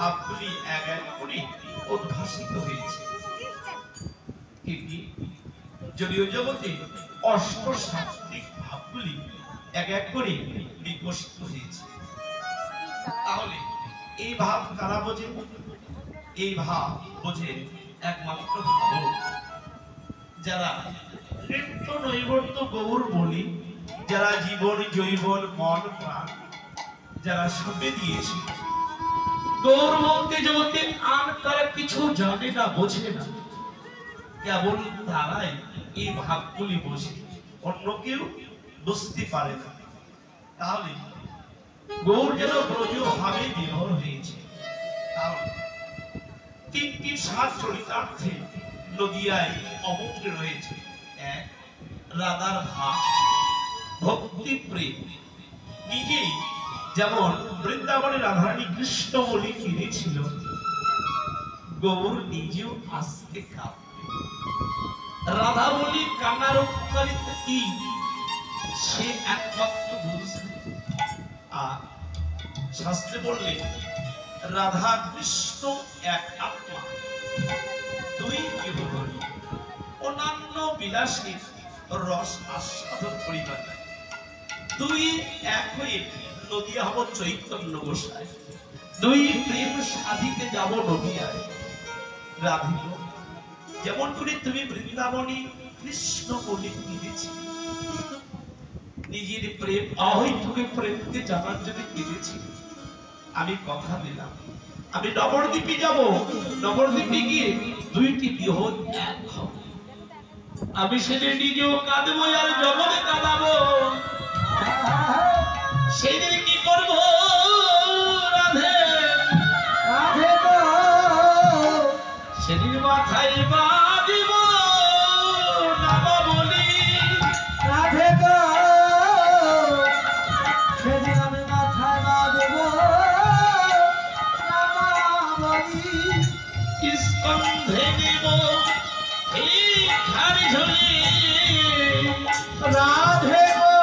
ভাবগুলি এক এক করে উদ্ভাসিত হয়েছে। জড়ীয় জগতে অষ্টসাত্ত্বিক ভাবগুলি এক এক করে বিকশিত হয়েছে। তাহলে এই ভাব কারা বোঝে? এই ভাব বোঝে একমাত্র ভাব যারা নিত্য নৈবর্ত গৌর বলি, যারা জীবন জৈবন মন প্রাণ যারা সঁপে দিয়েছে গৌর বলতে জগতে আর তারা কিছু জানে না, বোঝে না, কেবল তারাই এই ভাবগুলি বোঝে, অন্য কেউ বুঝতে পারে না। তাহলে গৌর যেন ব্রজ ভাবে বিভোর হয়েছে। তাহলে তিনটি সাত চরিতার্থে নদিয়ায় অমুক্ত রয়েছে। এক, রাধার ভাব, ভক্তি প্রেম। নিজেই যেমন বৃন্দাবনে রাধারানী কৃষ্ণ বলে কিনেছিল, গৌর নিজেও আসতে কাঁদবে। রাধা বলি কান্নার উপকারিতা কি সে একমাত্র বুঝবে। আর শাস্ত্রে বললে রাধা কৃষ্ণ এক আত্মা, দুই জীবনী অন্যান্য বিলাসী রস আস্বাদন করিবার নাই। দুই এক হয়ে নদিয়া হব চৈতন্য গোসাই, দুই প্রেম সাধিতে যাব নদিয়ায়। রাধিব যেমন করে তুমি বৃন্দাবনী কৃষ্ণ বলে কিনেছি, নিজের প্রেম অহৈতুকে প্রেমকে জানার জন্য কিনেছি। আমি কথা দিলাম আমি নবদ্বীপে যাব, নবদ্বীপে গিয়ে দুইটি দেহ এক হবে। আমি সেদিন নিজেও কাঁদবো আর জগতে কাঁদাবো। সেদিন কি করবো রাধে রাধে গো, সেদিন মাথায় বাঁধিব নামা বলি। রাধে গো, সেদিন আমি মাথায় বাঁধিব নামা বলি। স্কন্ধে নেব এই খালি ঝুলি রাধে গো,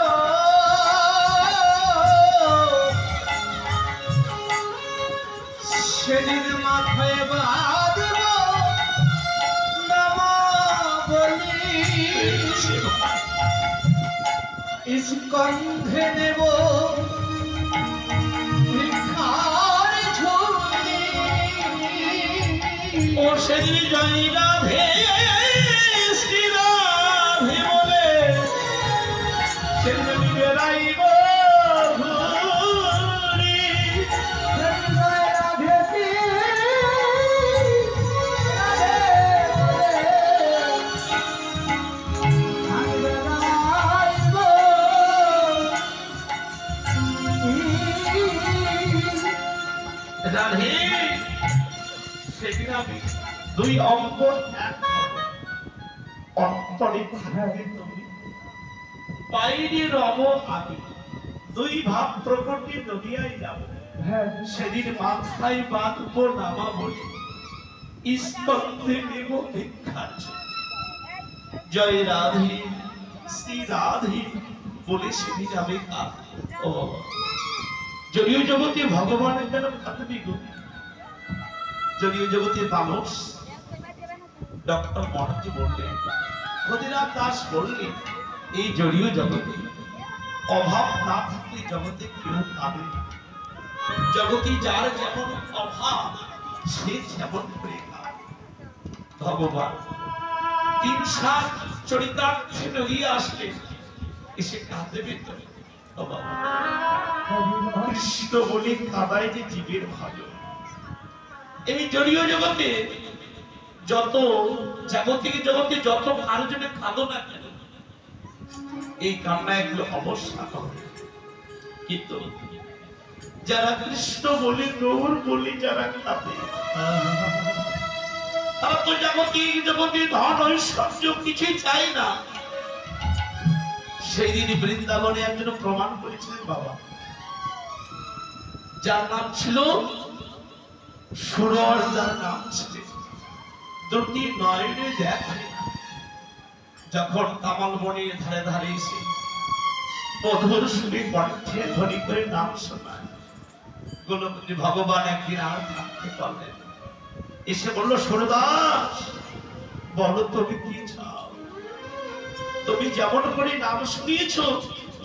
সেদিন মাথায় বাঁধব নামা বলি। স্কন্ধে নেব ভিক্ষার ঝুলি। ও সেদিন জয় রাধে শ্রী রাধে বলে সেদিন আমি বেড়াইব ঘুরি। রাধে সেদিন আমি দুই অঙ্গ এক অন্তরে থাকে তুমি, বাইরে রব আমি, দুই ভাব প্রকটে নদিয়ায় যাব। সেদিন মাথায় বাঁধবো নামা বলি, স্কন্ধে নেব ভিক্ষার ঝুলি। জয় রাধে শ্রী রাধে বলে সেদিন আমি কাঁদবো। ও জড়ীয় জগতে ভগবানের যেন কাঁদবি গো। জড়ীয় জগতে মানুষ ডক্টর মহাজি বললেন, ক্ষুদিরাম দাস বললেন, এই জড়ীয় জগতে অভাব না থাকলে জগতে কেউ কাঁদে। জগতে যার যেমন অভাব সে যেমন করে কাঁদে। ভগবান তিন সাত চরিতার্থে নদিয়ে আসলে এসে কাঁদবে তো। কৃষ্ণ বলে কাঁদায় যে জীবের ভালো। এই জড়ীয় জগতে যত জাগতিক জগতে যত কারো জন্য কাঁদো না কেন, এই কান্না এগুলো অবস্থা হবে। কিন্তু যারা কৃষ্ণ বলে গৌর বলে যারা কাঁদে, তারা তো জাগতিক জগতে ধন ঐশ্বর্য কিছুই চায় না। সেই দিন বৃন্দাবনে একজন প্রমাণ করেছিলেন বাবা, যার নাম ছিল সুরজ, যার নাম ছিল দুটি নয়নে দেখে না। যখন কামাল বনের ধারে ধারে এসে মধুর সুরে কণ্ঠে ধ্বনি করে নাম শোনায়, গোলপতি ভগবান একদিন আর থাকতে পারলেন, এসে বলল, সরদাস বলো তুমি কি চাও? তুমি যেমন করে নাম শুনিয়েছ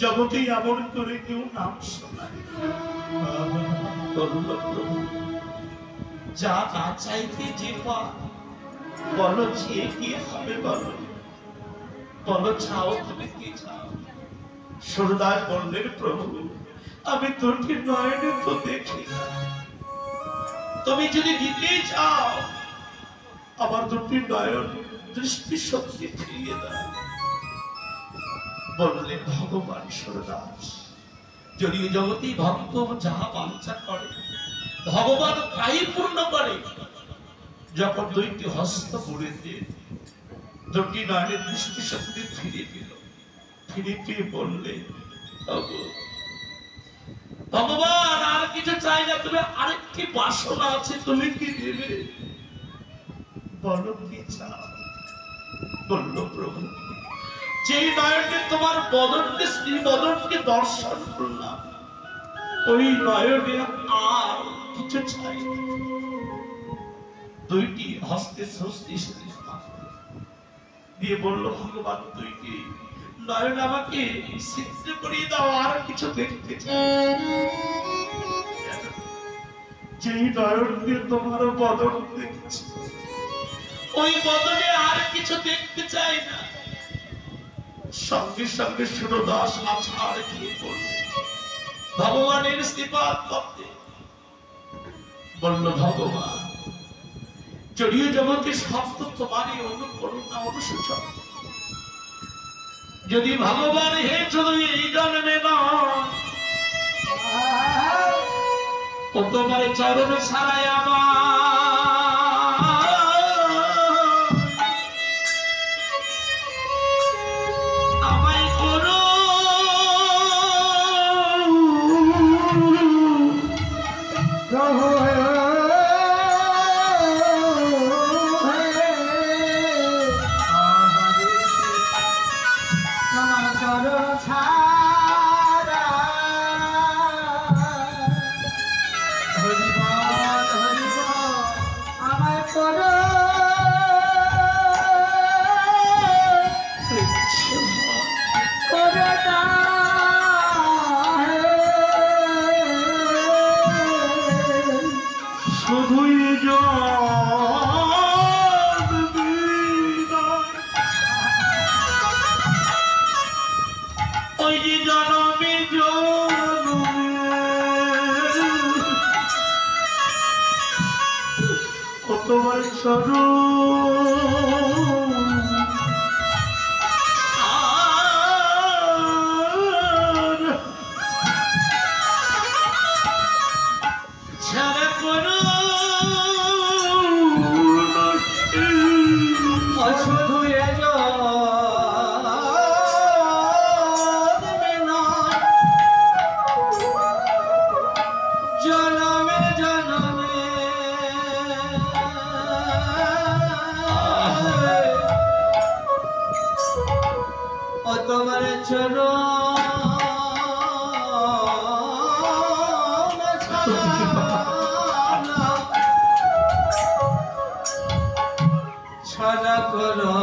জগতে এমন করে কেউ নাম শোনায়। বলল, প্রভু যা না চাইতে যে পা, বলো চেয়ে কি হবে, বলো বলো চাও তুমি কি চাও? সরদাস বললেন, প্রভু আমি দুটি নয়নে তো দেখি না, তুমি যদি দিতে চাও আমার দুটি নয়ন দৃষ্টি শক্তি ফিরিয়ে দাও। বললেন, ভগবান সরদাস যদিও জগতে ভক্ত যাহা বাঞ্ছা করে ভগবান তাই পূর্ণ করে। যখন দুইটি হস্ত মুড়ে দিয়ে দুটি নয়নের দৃষ্টি শক্তি ফিরে পেল, ফিরে পেয়ে বললে, ভগবান আর কিছু চাই না, তুমি আরেকটি বাসনা আছে, তুমি কি দেবে? বলো কি চাও? বলল, প্রভু যেই নয়নে তোমার বদনকে শ্রী বদনকে দর্শন করলাম ওই নয়নে আর কিছু চাই। দুইটি হস্তে স্বস্তি দিয়ে বলল, ভগবান দুইটি নয়ন আমাকে সিদ্ধ করিয়ে দাও, আর কিছু দেখতে চাই। যেই নয়নকে তোমার বদন দেখছি ওই বদনে আর কিছু দেখতে চাই না। সঙ্গে সঙ্গে সুরদাস আছাড় খেয়ে পড়লেন ভগবানের শ্রীপাদ পদ্মে। বলল, ভগবান জড়ীয় জগতে শব্দ তোমারই অনুকরণা অনুসূচন, যদি ভগবান হে শুধু এই জন্মে নয় ও তোমার চরণ ছাড়াই আমায় করো প্রভু। তোমার ছাড়া করো শুধু জনমে জনমে ও তোমার চরণ ছাড়া করো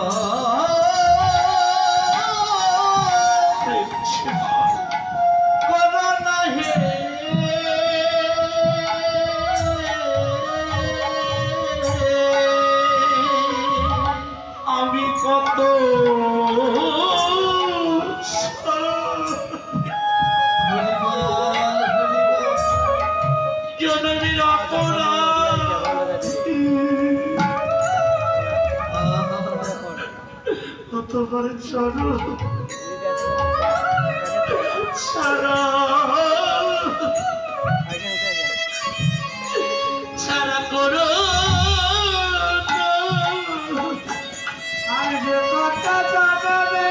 করো না হে আমি কত জনমের অপরাধ তোমার চরণ ছাড়া ছাড়া করো আর যে কথা জানাবে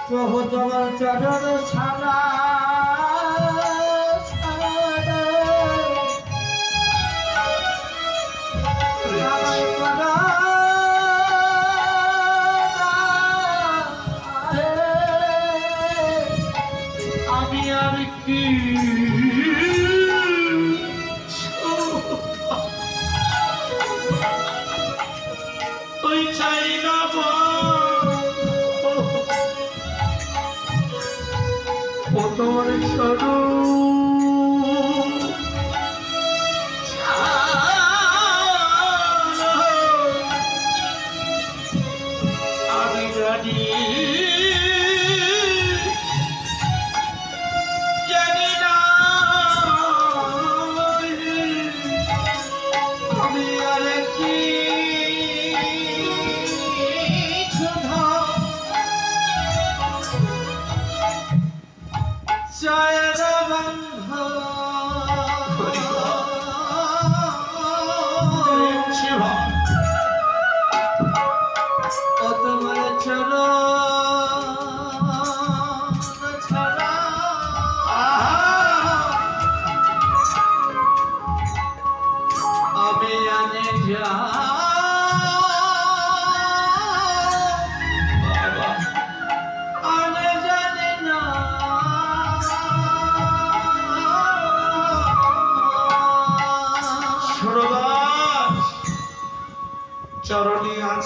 প্রভু তোমার চরণ ছাড়া কিছুই চাই না ও তোমার আমি জানি জানি না আমি আর কি চরণে আজ